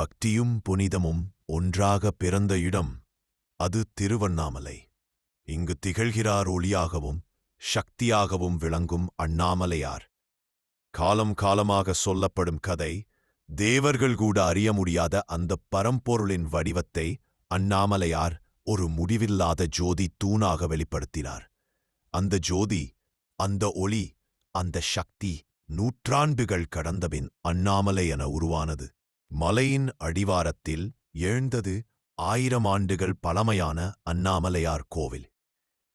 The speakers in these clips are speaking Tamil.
பக்தியும் புனிதமும் ஒன்றாக பிறந்த இடம் அது திருவண்ணாமலை. இங்கு திகழ்கிறார் ஒளியாகவும் சக்தியாகவும் விளங்கும் அண்ணாமலையார். காலம் காலமாக சொல்லப்படும் கதை, தேவர்கள் கூட அறிய முடியாத அந்த பரம்பொருளின் வடிவத்தை அண்ணாமலையார் ஒரு முடிவில்லாத ஜோதி தூணாக வெளிப்படுத்தினார். அந்த ஜோதி, அந்த ஒளி, அந்த சக்தி நூற்றாண்டுகள் கடந்தபின் அண்ணாமலை என உருவானது. மலையின் அடிவாரத்தில் எழுந்தது 1000 ஆண்டுகள் பழமையான அண்ணாமலையார் கோவில்.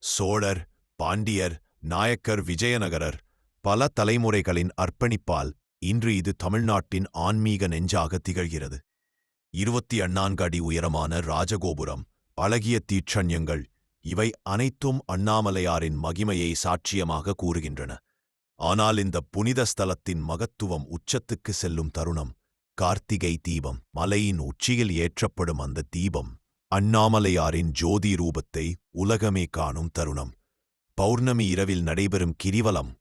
சோழர், பாண்டியர், நாயக்கர், விஜயநகரர் பல தலைமுறைகளின் அர்ப்பணிப்பால் இன்று இது தமிழ்நாட்டின் ஆன்மீக நெஞ்சாக திகழ்கிறது. 24 அடி உயரமான ராஜகோபுரம், அழகிய தீட்சண்யங்கள், இவை அனைத்தும் அண்ணாமலையாரின் மகிமையை சாட்சியமாக கூறுகின்றன. ஆனால் இந்த புனித ஸ்தலத்தின் மகத்துவம் உச்சத்துக்கு செல்லும் தருணம் கார்த்திகை தீபம். மலையின் உச்சியில் ஏற்றப்படும் அந்த தீபம் அண்ணாமலையாரின் ஜோதி ரூபத்தை உலகமே காணும் தருணம். பௌர்ணமி இரவில் நடைபெறும் கிரிவலம்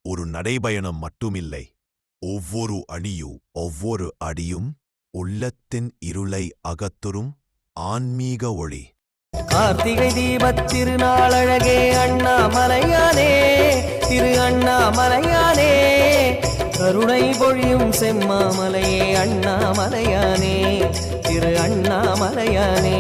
ஒரு நடைபயணம் மட்டுமில்லை. ஒவ்வொரு அடியும் உள்ளத்தின் இருளை அகத்துறும் ஆன்மீக ஒளி. கார்த்திகை தீபத் திருநாளழகே அண்ணாமலையானே, திரு அண்ணாமலையானே, கருணை பொழியும் செம்மாமலையே அண்ணாமலையானே, திரு அண்ணாமலையானே.